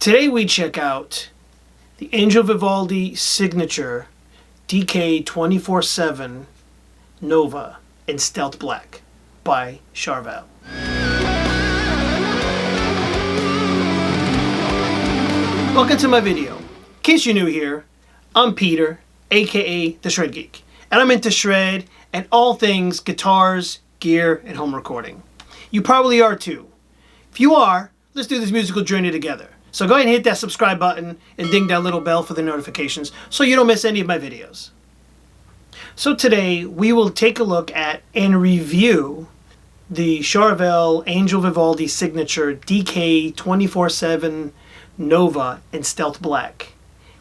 Today we check out the Angel Vivaldi Signature DK 24/7 Nova in Stealth Black by Charvel. Welcome to my video. In case you're new here, I'm Peter, aka The Shred Geek, and I'm into shred and all things guitars, gear, and home recording. You probably are too. If you are, let's do this musical journey together. So go ahead and hit that subscribe button and ding that little bell for the notifications so you don't miss any of my videos. So today we will take a look at and review the Charvel Angel Vivaldi Signature DK 24/7 Nova in Stealth Black,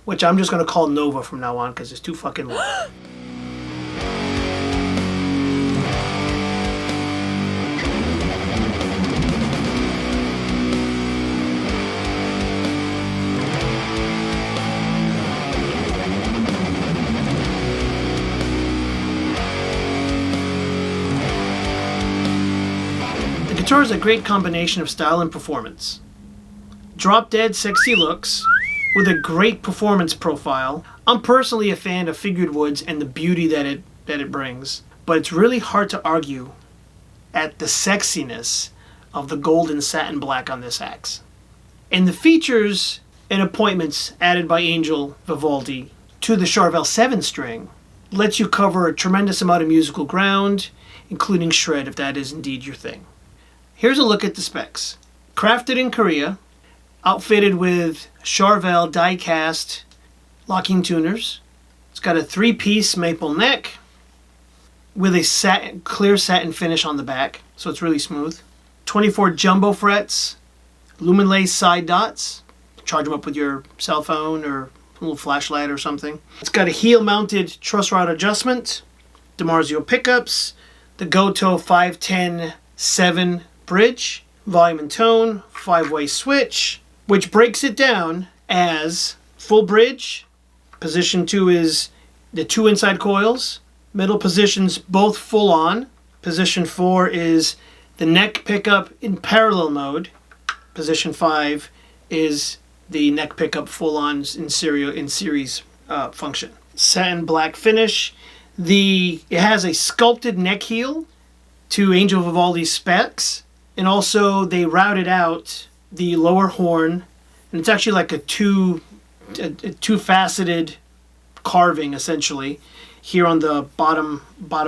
which I'm just going to call Nova from now on because it's too fucking long. The guitar is a great combination of style and performance. Drop-dead sexy looks with a great performance profile. I'm personally a fan of figured woods and the beauty that it brings, but it's really hard to argue at the sexiness of the gold and satin black on this axe. And the features and appointments added by Angel Vivaldi to the Charvel 7-string lets you cover a tremendous amount of musical ground, including shred if that is indeed your thing. Here's a look at the specs. Crafted in Korea, outfitted with Charvel die-cast locking tuners. It's got a 3-piece maple neck with a clear satin finish on the back, so it's really smooth. 24 jumbo frets, lumen lace side dots. Charge them up with your cell phone or a little flashlight or something. It's got a heel-mounted truss rod adjustment, DiMarzio pickups, the Goto 510-7 bridge, volume and tone, 5-way switch, which breaks it down as full bridge. Position 2 is the 2 inside coils. Middle positions both full on. Position 4 is the neck pickup in parallel mode. Position 5 is the neck pickup full on in series function. Satin black finish. It has a sculpted neck heel to Angel Vivaldi specs. And also they routed out the lower horn, and it's actually like a two-faceted carving essentially here on the bottom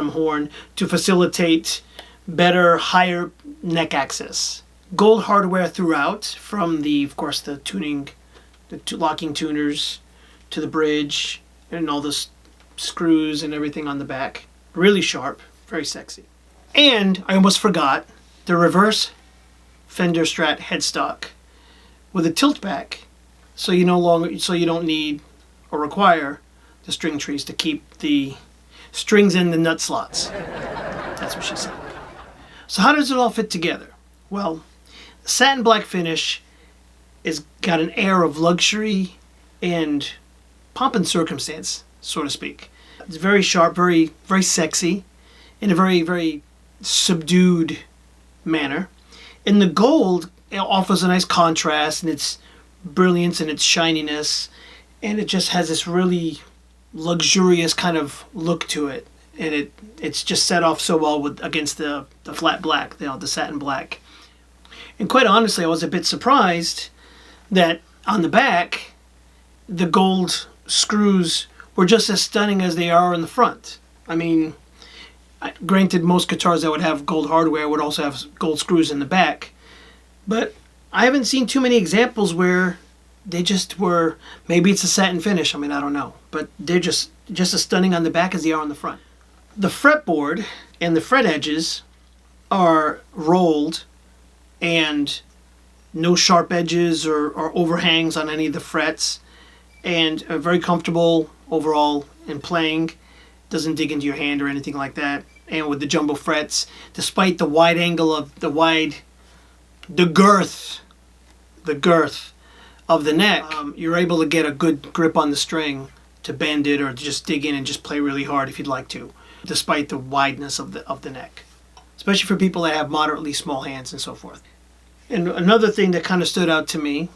horn to facilitate better higher neck access. Gold hardware throughout, from of course the locking tuners to the bridge and all the screws and everything on the back. Really sharp, very sexy. And I almost forgot the reverse Fender Strat headstock with a tilt back, so you don't need or require the string trees to keep the strings in the nut slots. That's what she said. So how does it all fit together? Well, the satin black finish is got an air of luxury and pomp and circumstance, so to speak. It's very sharp, very, very sexy, in a very, very subdued manner. And the gold offers a nice contrast in its brilliance and its shininess, and it just has this really luxurious kind of look to it, and it's just set off so well against the flat black, the satin black. And quite honestly, I was a bit surprised that on the back the gold screws were just as stunning as they are in the front. I mean, granted, most guitars that would have gold hardware would also have gold screws in the back, but I haven't seen too many examples where they just were, maybe it's a satin finish, I mean, I don't know, but they're just as stunning on the back as they are on the front. The fretboard and the fret edges are rolled and no sharp edges or overhangs on any of the frets, and are very comfortable overall in playing. Doesn't dig into your hand or anything like that. And with the jumbo frets, despite the wide angle of the girth of the neck, you're able to get a good grip on the string to bend it or just dig in and just play really hard if you'd like to, despite the wideness of the neck, especially for people that have moderately small hands and so forth. And another thing that kind of stood out to me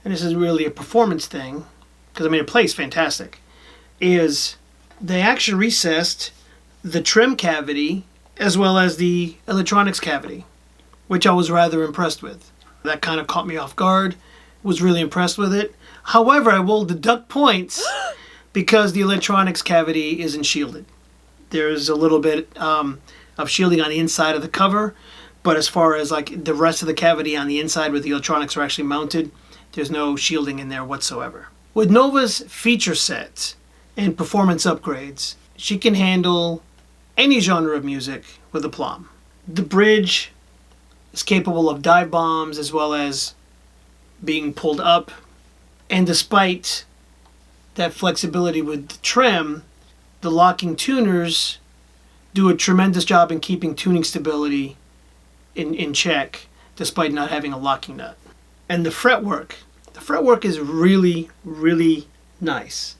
and this is really a performance thing, because I mean it plays fantastic, is they actually recessed the trim cavity as well as the electronics cavity, which I was rather impressed with. That kind of caught me off guard. Was really impressed with it. However, I will deduct points because the electronics cavity isn't shielded. There's a little bit of shielding on the inside of the cover, but as far as like the rest of the cavity on the inside where the electronics are actually mounted, there's no shielding in there whatsoever. With Nova's feature set and performance upgrades, she can handle any genre of music with aplomb. The bridge is capable of dive bombs as well as being pulled up, and despite that flexibility with the trim, the locking tuners do a tremendous job in keeping tuning stability in check despite not having a locking nut. And the fretwork is really, really nice.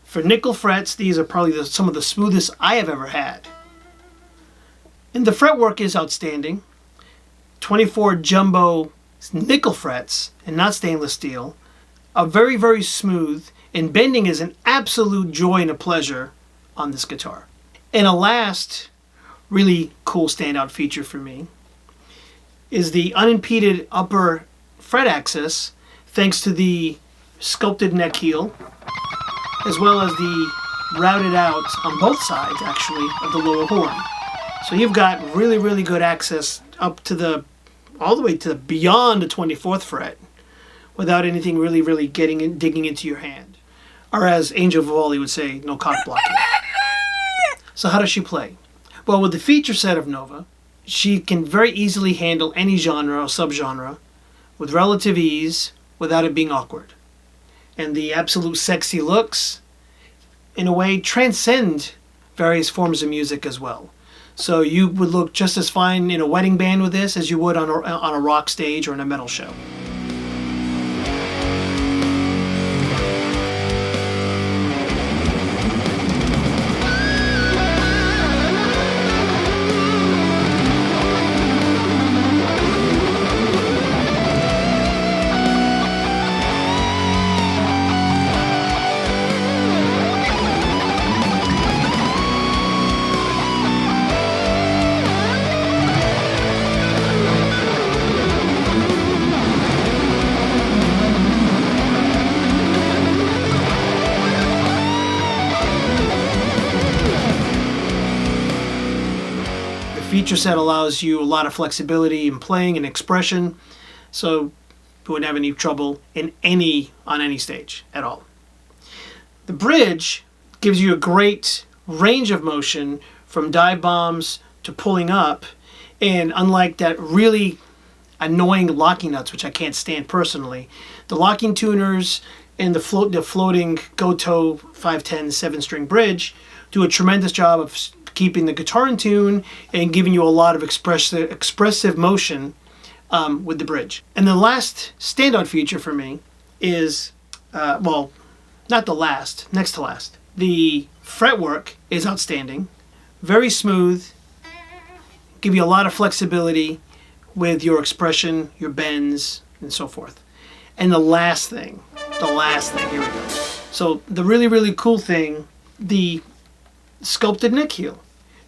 For nickel frets, these are probably some of the smoothest I have ever had. And the fretwork is outstanding. 24 jumbo nickel frets and not stainless steel are very, very smooth, and bending is an absolute joy and a pleasure on this guitar. And a last really cool standout feature for me is the unimpeded upper fret access thanks to the sculpted neck heel, as well as the routed out on both sides actually of the lower horn. So you've got really, really good access up to all the way to beyond the 24th fret without anything really, really digging into your hand. Or as Angel Vivaldi would say, no cock blocking. So how does she play? Well, with the feature set of Nova, she can very easily handle any genre or subgenre with relative ease without it being awkward. And the absolute sexy looks, in a way, transcend various forms of music as well. So you would look just as fine in a wedding band with this as you would on a rock stage or in a metal show. Feature set allows you a lot of flexibility in playing and expression, so you wouldn't have any trouble on any stage at all. The bridge gives you a great range of motion from dive bombs to pulling up, and unlike that really annoying locking nuts, which I can't stand personally, the locking tuners and the floating Goto 510 7-string bridge do a tremendous job of keeping the guitar in tune and giving you a lot of expressive motion with the bridge. And the last standout feature for me is, well, not the last, next to last. The fretwork is outstanding, very smooth, give you a lot of flexibility with your expression, your bends, and so forth. And the last thing, here we go. So the really, really cool thing, the sculpted neck heel.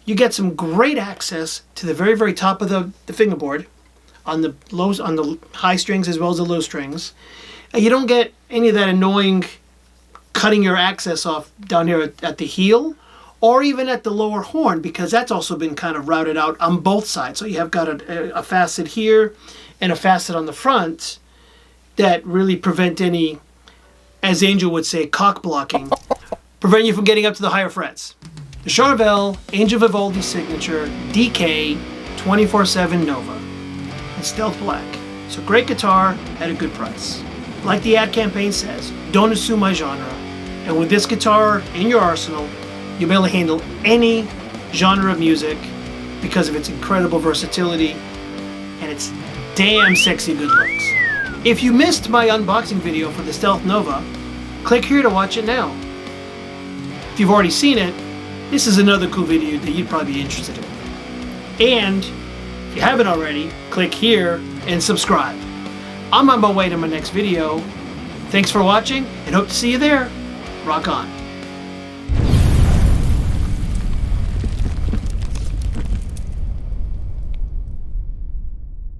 You get some great access to the very, very top of the fingerboard on the high strings as well as the low strings. And you don't get any of that annoying cutting your access off down here at the heel or even at the lower horn, because that's also been kind of routed out on both sides. So you have got a facet here and a facet on the front that really prevent any, as Angel would say, cock blocking, prevent you from getting up to the higher frets. The Charvel Angel Vivaldi Signature DK 24/7 Nova in Stealth Black. So great guitar at a good price. Like the ad campaign says, don't assume my genre. And with this guitar in your arsenal, you'll be able to handle any genre of music because of its incredible versatility and its damn sexy good looks. If you missed my unboxing video for the Stealth Nova, click here to watch it now. If you've already seen it, this is another cool video that you'd probably be interested in. And if you haven't already, click here and subscribe. I'm on my way to my next video. Thanks for watching and hope to see you there. Rock on.